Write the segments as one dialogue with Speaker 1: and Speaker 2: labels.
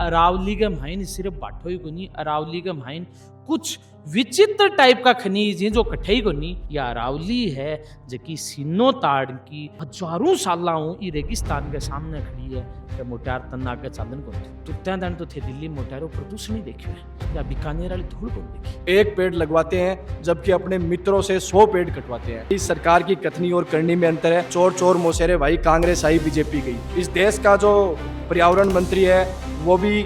Speaker 1: अरावली के माइन सिर्फ बाठो ही कोनी, अरावली के माइन कुछ विचित्र टाइप का खनिज है जो कठई कोनी। या अरावली है जकी सीनो ताड़ की हजारों सालाओं ई रेगिस्तान के सामने खड़ी है कि मोटार तना के चालन को तुत्या दिन तो थे दिल्ली मोटारो प्रदूषण ही देखियो है या बीकानेर वाली धूल को देखी।
Speaker 2: एक पेड़ लगवाते हैं जबकि अपने मित्रों से 100 पेड़ कटवाते हैं। इस सरकार की कथनी और करनी में अंतर है। चोर चोर मोसेरे भाई, कांग्रेस आई बीजेपी गई। इस देश का जो पर्यावरण मंत्री है वो भी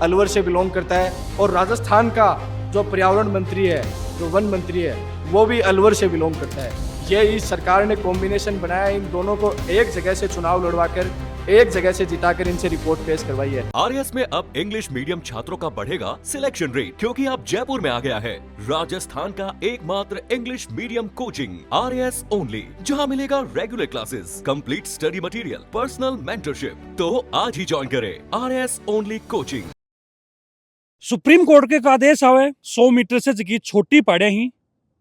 Speaker 2: अलवर से बिलोंग करता है और राजस्थान का जो पर्यावरण मंत्री है, जो वन मंत्री है, वो भी अलवर से बिलोंग करता है। ये इस सरकार ने कॉम्बिनेशन बनाया, इन दोनों को एक जगह से चुनाव लड़वाकर एक जगह से जिताकर इनसे रिपोर्ट पेश करवाई है।
Speaker 3: आरएस में अब इंग्लिश मीडियम छात्रों का बढ़ेगा सिलेक्शन रेट, क्योंकि अब जयपुर में आ गया है राजस्थान का एकमात्र English medium coaching RS only, जहां मिलेगा regular classes, complete study material, personal mentorship. तो आज ही ज्वाइन करें RS only coaching.
Speaker 4: Supreme court के आदेश आवे 100 मीटर से जगी छोटी पहाड़े ही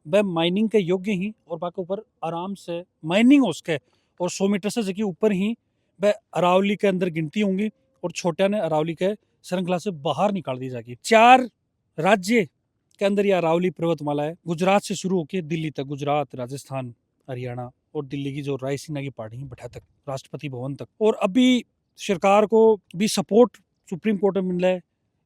Speaker 4: वह माइनिंग के योग्य ही और बाकी ऊपर आराम से माइनिंग हो सके, और 100 मीटर से जगी ऊपर ही वह अरावली के अंदर गिनती होंगी और छोटा ने अरावली के श्रृंखला से बाहर निकाल दी जाएगी। 4 राज्य के अंदर यह अरावली पर्वतमाला है, गुजरात से शुरू होकर दिल्ली तक, गुजरात, राजस्थान, हरियाणा और दिल्ली की जो रायसीना की पहाड़ी भट्टा तक, राष्ट्रपति भवन तक। और अभी सरकार को भी सपोर्ट सुप्रीम कोर्ट में मिल रहा है।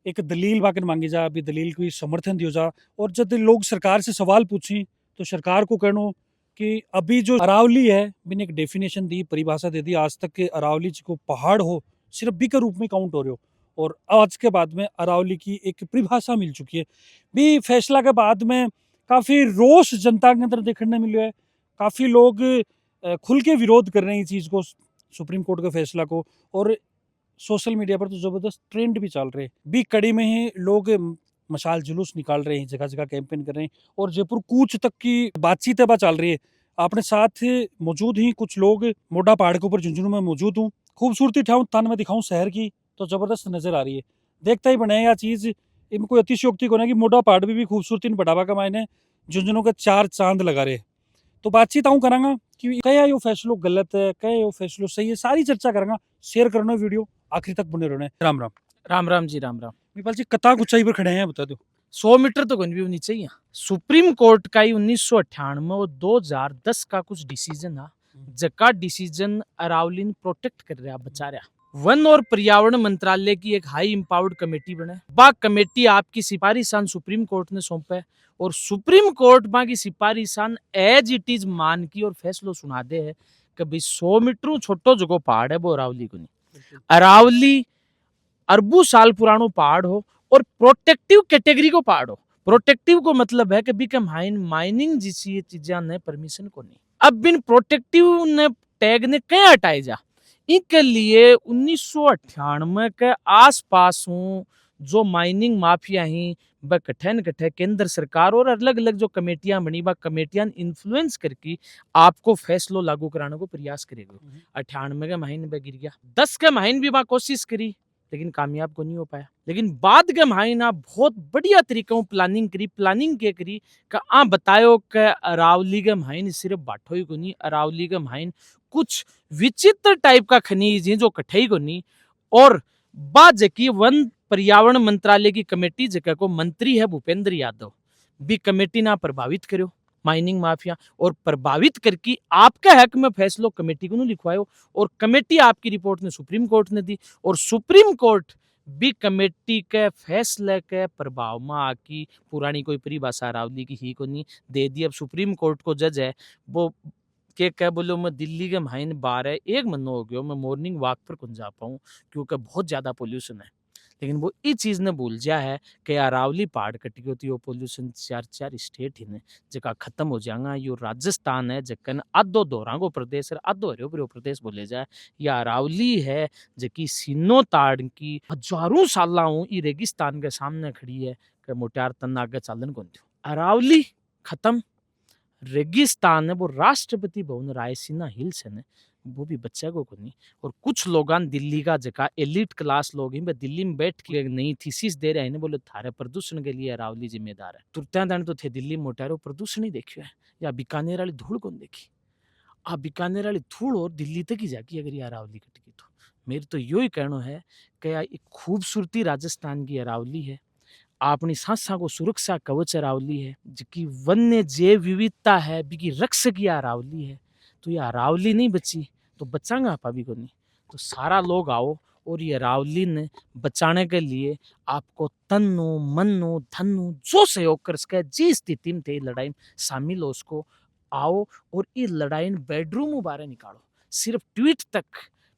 Speaker 4: एक दलील बाकी मांगी जा, अभी दलील को समर्थन दियो जा, और जब लोग सरकार से सवाल पूछी तो सरकार को कहनो कि अभी जो अरावली है बिन एक डेफिनेशन दी, परिभाषा दे दी, आज तक के अरावली को पहाड़ हो सिर्फ बी के रूप में काउंट हो रहे हो, और आज के बाद में अरावली की एक परिभाषा मिल चुकी है। भी फैसला के बाद में काफी रोष जनता के अंदर देखने मिले है, काफी लोग खुल के विरोध कर रहे हैं इस चीज को, सुप्रीम कोर्ट के फैसला को, और सोशल मीडिया पर तो जबरदस्त ट्रेंड भी चल रहे हैं। भी कड़ी में ही लोग मशाल जुलूस निकाल रहे हैं, जगह जगह कैंपेन कर रहे हैं, और जयपुर कूच तक की बातचीत चल रही है। अपने साथ मौजूद ही कुछ लोग मोटा पहाड़ के ऊपर झुंझुनू में मौजूद हूँ। खूबसूरती ठाऊं तन में दिखाऊं शहर की तो जबरदस्त नजर आ रही है। देखता ही बने यह चीज, इनमें कोई अतिशयोक्ति को ना कि मोटा पहाड़ भी खूबसूरती बढ़ावा का मायने झुंझुनू के 4 चांद लगा रहे। तो बातचीत आऊँ करांगा कि क्या यो फैसलो गलत है, क्या यो फैसलो सही है, सारी चर्चा करांगा। शेयर करना वीडियो आखिरी तक बने रहने। राम राम।
Speaker 1: राम राम जी, राम राम।
Speaker 4: विपाल जी कता ऊंचाई पर खड़े हैं बता दो।
Speaker 1: 100 मीटर तो गन भी होनी चाहिए। सुप्रीम कोर्ट का ही 1998 और 2010 का कुछ डिसीजन था, जका डिसीजन अरावली प्रोटेक्ट कर रहा, बचा रहा। वन और पर्यावरण मंत्रालय की एक हाई एम्पावर्ड कमेटी बने, बा कमेटी आपकी सिफारिशान सुप्रीम कोर्ट ने सौंपे, और सुप्रीम कोर्ट बा की सिफारिशान एज इट इज मान की और फैसलो सुना दे है कि भाई 100 मीटर छोटो जो पहाड़ है वो अरावली को नहीं। अरावली अरबों साल पुरानो पहाड़ हो और प्रोटेक्टिव कैटेगरी को पहाड़ हो। प्रोटेक्टिव को मतलब है कि बीके माइनिंग जैसी चीजें ने परमिशन को नहीं। अब बिन प्रोटेक्टिव ने टैग ने क्या हटाए जा, इनके लिए 1998 के आसपास जो माइनिंग माफिया ही वह कठे केंद्र सरकार और अलग अलग जो कमेटियां बनी, वह कमेटियां इन्फ्लुएंस करके आपको फैसलो लागू कराने को प्रयास करेगा। 98 के महीने में गिर गया, 10 के महीने भी वह कोशिश करी लेकिन कामयाब को नहीं हो पाया। लेकिन बाद के महीना बहुत बढ़िया तरीकों प्लानिंग के करी का आ बतायो कि अरावली के महीने सिर्फ बाठो ही को नहीं, अरावली के महीने कुछ विचित्र टाइप का खनिज है जो कठई को नहीं। और बाद जकी वन पर्यावरण मंत्रालय की कमेटी जगह को मंत्री है भूपेंद्र यादव, भी कमेटी ना प्रभावित करो माइनिंग माफिया, और प्रभावित करके आपके हक में फैसलो कमेटी को लिखवायो, और कमेटी आपकी रिपोर्ट ने सुप्रीम कोर्ट ने दी, और सुप्रीम कोर्ट भी कमेटी के फैसले के प्रभाव में आकी पुरानी कोई परिभाषा अरावली की ही को नहीं दे दी। अब सुप्रीम कोर्ट को जज है वो के कह बोलो मैं दिल्ली के महीने 12-1 महीना हो गया मैं मॉर्निंग वॉक पर कौन जा पाऊँ क्योंकि बहुत ज्यादा पोल्यूशन है। लेकिन वो इस चीज ने भूल जा है कि अरावली पहाड़ कटी होती वो पोल्यूशन 4 स्टेट ही ने जका खत्म हो जाएगा। यो राजस्थान है जकन आधो दोहरा को प्रदेश है, आधो हरियो भरियो प्रदेश बोले जाए। या अरावली है जकी सीनो ताड़ की हजारों सालाओं ई रेगिस्तान के सामने खड़ी है कि मोटार तना आगे चालन कौन थी। अरावली खत्म, रेगिस्तान है वो राष्ट्रपति भवन रायसीना हिल्स है वो भी बच्चा को नहीं। और कुछ लोग दिल्ली का जगह एलिट क्लास लोग हैं दिल्ली में बैठ के नई थीसिस दे रहे हैं, बोले थारे प्रदूषण के लिए अरावली जिम्मेदार है। तुरत्या दिन तो थे दिल्ली मोटारो प्रदूषण ही देखियो है, या बीकानेर वाली धूल कौन देखी। बीकानेर वाली धूल और दिल्ली तक ही जाकी अगर ये अरावली कटेगी तो मेरी तो यो ही कहना है कि यार एक खूबसूरती राजस्थान की अरावली है। अपनी सांसा को सुरक्षा कवच अरावली है, जिकी वन्य जैव विविधता है, बिकी रक्षक ये अरावली है। तो ये अरावली नहीं बची तो बचांगा आपा भी को नहीं। तो सारा लोग आओ और ये अरावली ने बचाने के लिए आपको तन्नो मन्नो धन्नो जो सहयोग कर सके, जिस स्थिति में थे लड़ाई में शामिल हो उसको आओ और ये लड़ाई बेडरूम बाहर निकालो। सिर्फ ट्वीट तक,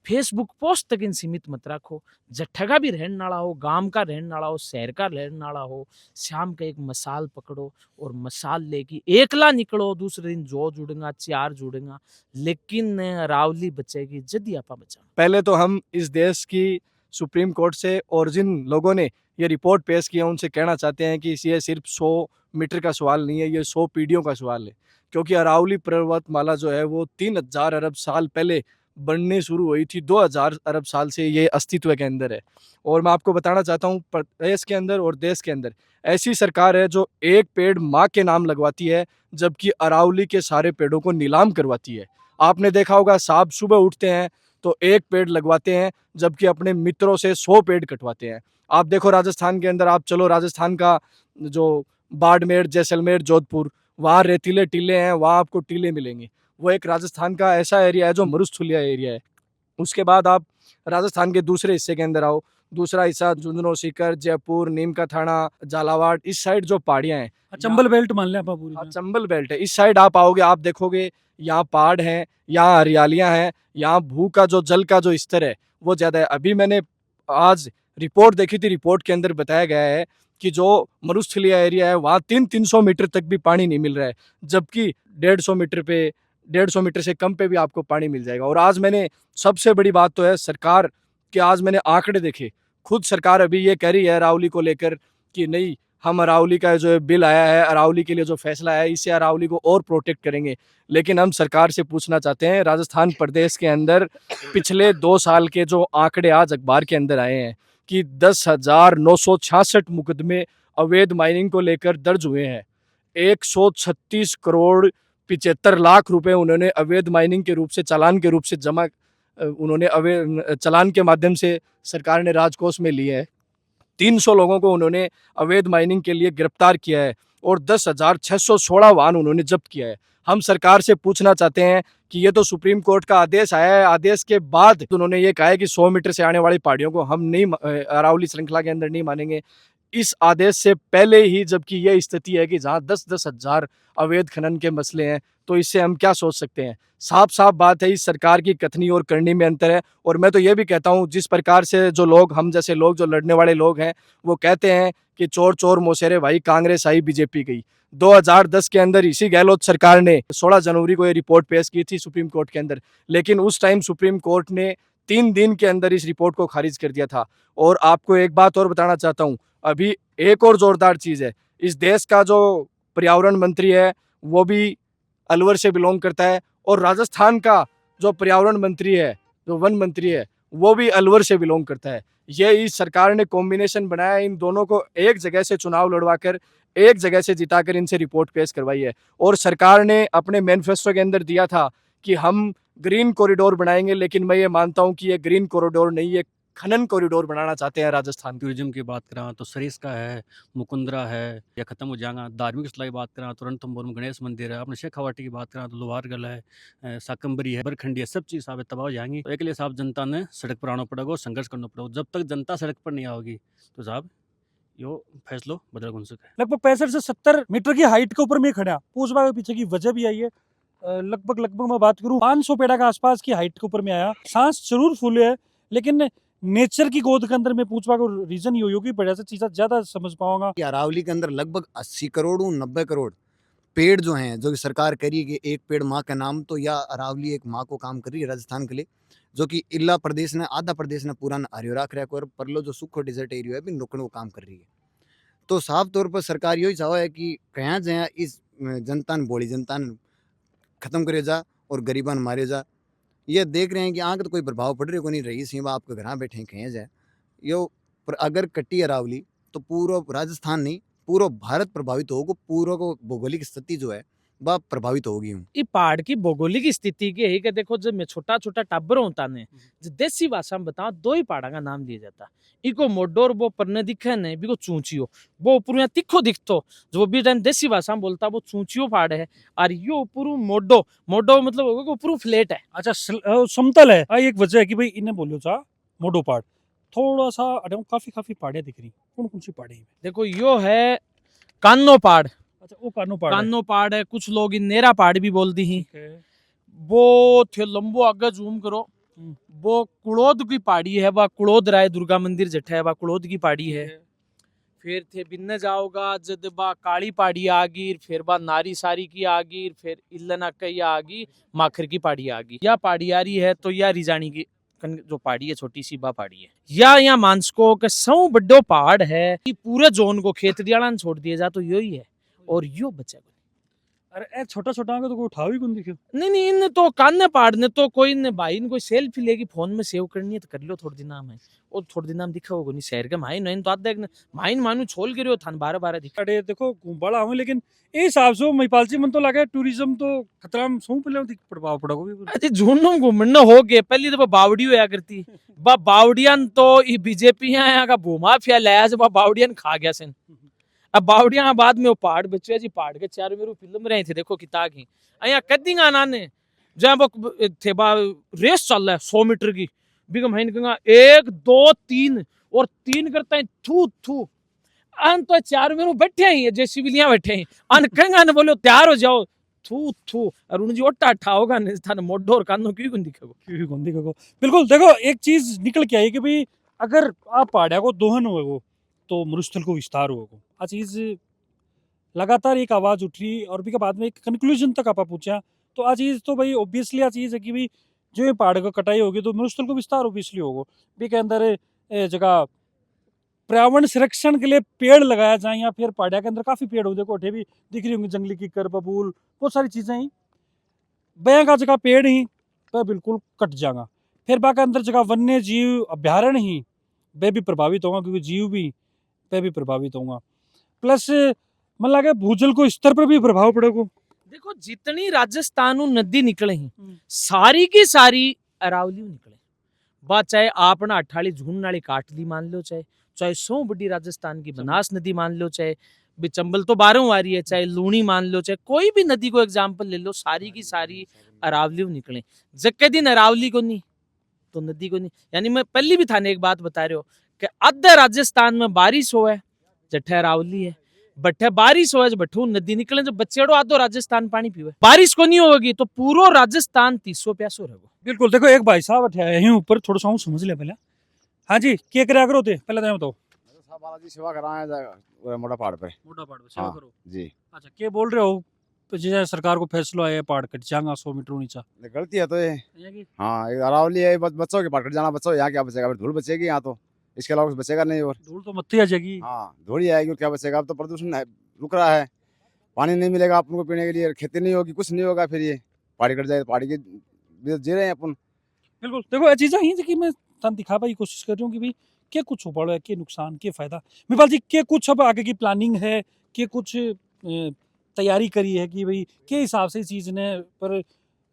Speaker 1: फेसबुक पोस्ट तक इन सीमित मत रखो। जट्ठा का भी रहने वाला हो, गांव का रहने वाला हो, शहर का रहने वाला हो, शाम का एक मसाल पकड़ो और मसाल लेके एकला निकलो। दूसरे दिन जो जुड़ेगा, चार जुड़ेगा, लेकिन रावली बचेगी जदी आपा बचा।
Speaker 2: पहले तो हम इस देश की सुप्रीम कोर्ट से और जिन लोगों ने ये रिपोर्ट पेश किया उनसे कहना चाहते हैं कि ये सिर्फ 100 मीटर का सवाल नहीं है, ये 100 पीढ़ियों का सवाल है। क्योंकि अरावली पर्वतमाला जो है वो 3000 अरब साल पहले बननी शुरू हुई थी। 2000 अरब साल से ये अस्तित्व के अंदर है। और मैं आपको बताना चाहता हूँ, प्रदेश के अंदर और देश के अंदर ऐसी सरकार है जो एक पेड़ माँ के नाम लगवाती है, जबकि अरावली के सारे पेड़ों को नीलाम करवाती है। आपने देखा होगा, साहब सुबह उठते हैं तो एक पेड़ लगवाते हैं, जबकि अपने मित्रों से 100 पेड़ कटवाते हैं। आप देखो राजस्थान के अंदर, आप चलो राजस्थान का जो बाड़मेर, जैसलमेर, जोधपुर, वहाँ रेतीले टीले हैं, वहाँ आपको टीले मिलेंगे। वो एक राजस्थान का ऐसा एरिया है जो मरुस्थलीय एरिया है। उसके बाद आप राजस्थान के दूसरे हिस्से के अंदर आओ, दूसरा हिस्सा झुंझुनू, सीकर, जयपुर, नीम का थाना, झालावाड़, इस साइड जो पहाड़ियाँ हैं,
Speaker 4: चंबल बेल्ट मान लें आप पूरी।
Speaker 2: हाँ, चंबल बेल्ट है। इस साइड आप आओगे, आप देखोगे यहाँ पहाड़ हैं, यहाँ हरियालियाँ हैं, यहाँ भू का जो जल का जो स्तर है वो ज़्यादा है। अभी मैंने आज रिपोर्ट देखी थी, रिपोर्ट के अंदर बताया गया है कि जो मरुस्थलीय एरिया है वहाँ 300 मीटर तक भी पानी नहीं मिल रहा है, जबकि 150 मीटर से कम पे भी आपको पानी मिल जाएगा। और आज मैंने, सबसे बड़ी बात तो है सरकार के, आज मैंने आंकड़े देखे। खुद सरकार अभी ये कह रही है अरावली को लेकर कि नहीं, हम अरावली का जो बिल आया है, अरावली के लिए जो फैसला है, इससे अरावली को और प्रोटेक्ट करेंगे। लेकिन हम सरकार से पूछना चाहते हैं, राजस्थान प्रदेश के अंदर पिछले 2 साल के जो आंकड़े आज अखबार के अंदर आए हैं कि 10,966 मुकदमे अवैध माइनिंग को लेकर दर्ज हुए हैं। 136 करोड़ 75 लाख रुपए उन्होंने अवैध माइनिंग के रूप से, चालान के रूप से जमा, उन्होंने अवैध चालान के माध्यम से सरकार ने राजकोष में लिए हैं। 300 लोगों को उन्होंने अवैध माइनिंग के लिए गिरफ्तार किया है और 10,616 वाहन उन्होंने जब्त किया है। हम सरकार से पूछना चाहते हैं कि ये तो सुप्रीम कोर्ट का आदेश आया है, आदेश के बाद उन्होंने ये कहा है कि 100 मीटर से आने वाली पहाड़ियों को हम नहीं, अरावली श्रृंखला के अंदर नहीं मानेंगे। इस आदेश से पहले ही जबकि यह स्थिति है कि जहाँ 10-10 हजार अवैध खनन के मसले हैं, तो इससे हम क्या सोच सकते हैं। साफ साफ बात है, इस सरकार की कथनी और करनी में अंतर है। और मैं तो ये भी कहता हूँ, जिस प्रकार से जो लोग, हम जैसे लोग, जो लड़ने वाले लोग हैं, वो कहते हैं कि चोर चोर मोसेरे भाई, कांग्रेस आई बीजेपी गई। 2010 के अंदर इसी गहलोत सरकार ने 16 जनवरी को ये रिपोर्ट पेश की थी सुप्रीम कोर्ट के अंदर, लेकिन उस टाइम सुप्रीम कोर्ट ने 3 दिन के अंदर इस रिपोर्ट को खारिज कर दिया था। और आपको एक बात और बताना चाहता हूँ, अभी एक और जोरदार चीज है, इस देश का जो पर्यावरण मंत्री है वो भी अलवर से बिलोंग करता है, और राजस्थान का जो पर्यावरण मंत्री है, जो वन मंत्री है, वो भी अलवर से बिलोंग करता है। ये इस सरकार ने कॉम्बिनेशन बनाया, इन दोनों को एक जगह से चुनाव लड़वाकर, एक जगह से जिताकर इनसे रिपोर्ट पेश करवाई है। और सरकार ने अपने मैनिफेस्टो के अंदर दिया था कि हम ग्रीन कॉरिडोर बनाएंगे, लेकिन मैं ये मानता हूँ कि ये ग्रीन कॉरिडोर नहीं, ये खनन कॉरिडोर बनाना चाहते हैं राजस्थान।
Speaker 4: टूरिज्म की बात करा तो सरिस्का है, मुकुंदरा है, या खत्म हो जाएगा। धार्मिक स्थल की बात करा तो रणथंभौर में गणेश मंदिर है, अपने शेखावाटी की बात करा तो लोहारगढ़ है, साकंबरी है, बरखंडी है, सब चीज़ साहब तबाह हो जाएंगी। तो एक लिए साहब जनता ने सड़क पर आना पड़ेगा और संघर्ष करना पड़ेगा। जब तक जनता सड़क पर नहीं आओगी तो साहब यो फैसलो बदल कौन सके। लगभग 65 से 70 मीटर की हाइट के ऊपर में खड़ा, पूछवा के पीछे की वजह भी आई है। लगभग मैं बात करूँ 500 पेड़ा के आसपास की हाइट के ऊपर में आया। सांस जरूर फूले है, लेकिन नेचर की गोद के अंदर में पूछवा को रीजन ये होगी पड़ा से चीज़ ज्यादा समझ पाऊंगा।
Speaker 5: अरावली के अंदर लगभग 80 करोड़ 90 करोड़ पेड़ जो हैं, जो कि सरकार करी कि एक पेड़ माँ का नाम, तो या अरावली एक माँ को काम कर रही है राजस्थान के लिए, जो कि इला प्रदेश ने, आधा प्रदेश ने पूरा हरियो राख रहा है, और परलो जो सुखो डिजर्ट एरिया है भी नोकने को काम कर रही है। तो साफ तौर पर सरकार यही चाहो है कि कहाँ जाए इस जनता ने, बोली जनता ने खत्म करे जा और गरीबान मारे जा। ये देख रहे हैं कि आगे तो कोई प्रभाव पड़ रही को नहीं रही सी, आपके घर बैठे कहीं जाए यो। पर अगर कटी अरावली तो पूरा राजस्थान नहीं, पूरा भारत प्रभावित होगा। पूरा को भौगोलिक स्थिति जो है वह प्रभावित होगी हूँ।
Speaker 1: ये पहाड़ की भौगोलिक स्थिति की है कि देखो जब मैं छोटा छोटा टाबर होता ने जो देसी भाषा में बताओ दो ही पहाड़ा का नाम लिया जाता इको मोडो और वो परने दिखे ने बिको चूंचियो वो ऊपर यहाँ तिखो दिखतो जो भी टाइम देसी भाषा में बोलता वो चूंचियो पहाड़ है और यो ऊपर मोडो मोडो मतलब होगा ऊपर फ्लैट है।
Speaker 4: अच्छा समतल है। एक वजह है कि भाई इन्हें बोलो चा मोडो पहाड़ थोड़ा सा अरे काफी काफी पहाड़ियाँ दिख रही कौन कौन सी पहाड़ी है?
Speaker 1: देखो यो है कान्नो पहाड़।
Speaker 4: अच्छा वो कानो पहाड़ है।
Speaker 1: कान्नो पहाड़ है कुछ लोग इन नेरा पहाड़ भी बोल दी ही
Speaker 4: ठीक है।
Speaker 1: वो थे लंबो आगे जूम करो वो कुड़ोद की पहाड़ी है वह कुड़ोद राय दुर्गा मंदिर जठा है वह कुड़ोद की पहाड़ी है। फिर थे बिन्ने जाओगा जद बा काली पहाड़ी आ गई फिर बा नारी सारी की आ गई फिर इल्लना कई आ गई माखर की पहाड़ी आ गई या पहाड़ी आ रही है तो या रिजानी की जो पहाड़ी है छोटी सी बा पहाड़ी है या यहाँ मानसको के सौ बड्डो पहाड़ है कि पूरे जोन को खेतड़ियाला ने छोड़ दिया जा तो यो ही है और यो बचा
Speaker 4: अरे छोटा छोटा तो कोई उठा भी कौन दिखे।
Speaker 1: नहीं नहीं इन तो कान्ने पहाड़ ने तो कोई ने भाई ने कोई सेल्फी लेगी फोन में सेव करनी है तो कर लो थोड़ी दिन नाम है और थोड़ी दिन नाम दिखा होगा नहीं शहर के माइन तो आधे माइन मानू छोल गिरो थान 12 दिखा
Speaker 4: अरे देखो बड़ा हूँ लेकिन ए हिसाब से महिपाल जी मन तो लगा टूरिज्म तो खतरा में सौ पहले प्रभाव पड़ा भी।
Speaker 1: अरे झूठों घूमना हो गए पहले तो बावड़ी होया करती बा बावड़ियान तो ये बीजेपी यहाँ का भूमा फिया लाया से बावड़ियान खा गया सेन अब बावड़िया बाद में वो पहाड़ बचे जी पहाड़ के चारों मेरे फिल्म रहे थे देखो किता की अया कदिंगा नाने जहाँ वो थे बा रेस चल रहा है 100 मीटर की बिगम है कहूँगा 1 2 3 और 3 करता है थू थू अन तो चारों मेरे बैठे ही जैसे सिविलियां बैठे हैं अन कहंगा ने बोलो तैयार हो जाओ थू थू और उन जी ओटा ठा होगा ने थाने मोडो और कानो क्यों कौन दिखेगो।
Speaker 4: बिल्कुल देखो एक चीज निकल के आई कि भाई अगर आप पहाड़िया को दोहन होगो तो मरुस्थल को विस्तार होगो आ चीज लगातार एक आवाज उठ रही और भी के बाद में एक कंक्लूजन तक आप पूछा तो आ चीज तो भाई ऑब्वियसली आ चीज है कि भाई जो ये पहाड़ को कटाई होगी तो मरुस्थल को विस्तार ऑब्वियसली होगा भी के अंदर जगह पर्यावरण संरक्षण के लिए पेड़ लगाया जाए या फिर पहाड़िया के अंदर काफी पेड़ हो देखो भी दिख रही होंगी जंगली कीकर बबूल बहुत सारी चीजें ही बया का जगह पेड़ ही वह बिल्कुल कट जाएगा फिर बाका अंदर जगह वन्य जीव अभ्यारण्य ही वह भी प्रभावित होगा क्योंकि जीव भी वह भी प्रभावित होगा प्लस मन लगे भूजल को स्तर पर भी प्रभाव पड़ेगा।
Speaker 1: देखो जितनी राजस्थान नदी निकले ही सारी की सारी अरावली निकले बात चाहे आपना 28 जून नाली काटली मान लो चाहे चाहे 100 बड़ी राजस्थान की बनास नदी मान लो चाहे चंबल तो 12 आ रही है चाहे लूणी मान लो चाहे कोई भी नदी को एग्जाम्पल ले लो सारी की सारी अरावली निकले जक्के दिन अरावली को नहीं तो नदी को नहीं यानी मैं पहले भी थाने एक बात बता रहे हो कि आधे राजस्थान में बारिश हो है जठे अरावली है बट्ठे बारिश हो बठू नदी निकले जो बच्चेड़ो आधो राजस्थान पानी पीवे बारिश को नहीं होगी तो पूरा राजस्थान 300 प्यासो रहेगा।
Speaker 4: बिल्कुल देखो एक भाई साहब बैठे हैं ऊपर थोड़ा सा समझ ले पहले। हाँ जी क्या करा करो थे पहले तो बताओ।
Speaker 6: बालाजी सेवा कराया जाएगा मोटा पहाड़ पे
Speaker 4: मोटा पहाड़ पे सेवा
Speaker 6: हाँ,
Speaker 4: करो
Speaker 6: जी।
Speaker 4: अच्छा क्या बोल रहे हो जैसे सरकार को फैसला आया पहाड़ कट जाएगा 100 मीटर नीचा
Speaker 6: गलती है तो ये
Speaker 4: की
Speaker 6: हाँ एक अरावली है बच्चों के पहाड़ कट जाना बच्चों यहाँ क्या बचेगा धूल बचेगी यहाँ तो इसके अलावा कुछ बचेगा नहीं और
Speaker 4: धूल तो मत्ती आ जाएगी।
Speaker 6: हाँ धूल ही आएगी और क्या बचेगा अब तो प्रदूषण रुक रहा है पानी नहीं मिलेगा अपन को पीने के लिए खेती नहीं होगी कुछ नहीं होगा फिर ये पहाड़ी कट जाए पहाड़ी की जी रहे हैं अपन।
Speaker 4: बिल्कुल देखो चीज़ें ही कि मैं तन दिखा पाई कोशिश कर रही हूँ कि भाई क्या कुछ हो पड़ा है क्या नुकसान क्या फायदा मेपाल जी क्या कुछ अब आगे की प्लानिंग है क्या कुछ तैयारी करी है कि भाई के हिसाब से इस चीज़ ने पर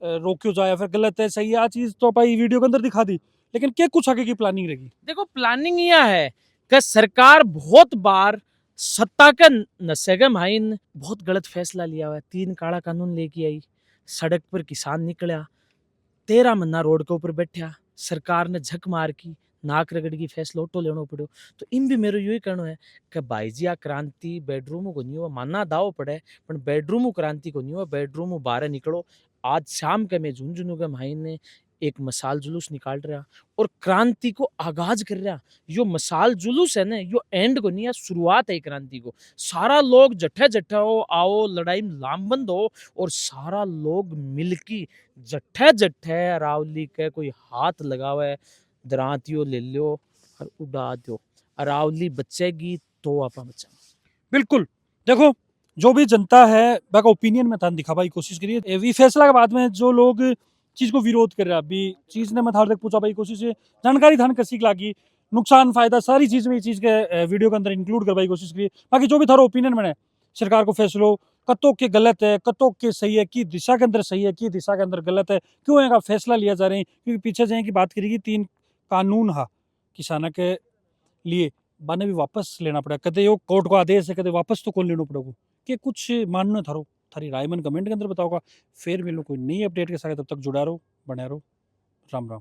Speaker 4: रोक्यो जाए फिर गलत है सही है आ चीज़ तो भाई वीडियो के अंदर दिखा दी लेकिन क्या कुछ आगे की प्लानिंग रहेगी।
Speaker 1: देखो प्लानिंग यह है कि सरकार बहुत बार सत्ता के नशे के माइन बहुत गलत फैसला लिया हुआ है 3 काला कानून लेके आई सड़क पर किसान निकला 13 महीना रोड के ऊपर बैठा सरकार ने झक मार की नाक रगड़ की फैसला ऑटो लेना पड़ो तो इन भी मेरो यही कहना है कि भाई जी आ क्रांति बेडरूम को नहीं हुआ माना दाव पड़े पर बेडरूम क्रांति को नहीं हुआ बेडरूम बाहर निकलो आज शाम के मैं झुंझुनू के भाई ने एक मसाल जुलूस निकाल रहा और क्रांति को आगाज कर रहा यो मसाल जुलूस है ना यो एंड को नहीं है शुरुआत है क्रांति को सारा लोग जट्ठे जट्ठे हो आओ लड़ाई में लामबंद हो और सारा लोग मिलकी जट्ठे जट्ठे अरावली के कोई हाथ लगावे दरातियो ले लो और उड़ा दो अरावली बचेगी तो आप बचा।
Speaker 4: बिल्कुल देखो जो भी जनता है बाका ओपिनियन में थान दिखा पाई कोशिश करिए फैसला के बाद में जो लोग चीज को विरोध कर रहा अभी चीज ने मैं थार तक पूछा भाई कोशिश जानकारी थान कसी लागी नुकसान फायदा सारी चीज में ये चीज के वीडियो के अंदर इंक्लूड करवाई कोशिश करिए बाकी जो भी थारा ओपिनियन बने सरकार को फैसलो कतों के गलत है, कतों के सही है, की दिशा के अंदर सही है, की दिशा के अंदर गलत है, क्यों इनका फैसला लिया जा रहे हैं। क्योंकि पीछे जाए की बात करेगी 3 कानून हा किसाना के लिए बाने भी वापस लेना पड़ा, कदे यो कोर्ट को आदेश है, कदे वापस तो कौन लेना पड़ेगा कि कुछ मानना थारो थारी राय मन कमेंट के अंदर बताओगा। फिर मिलो कोई नई अपडेट के साथ, तब तक जुड़ा रहो, बने रहो। राम राम।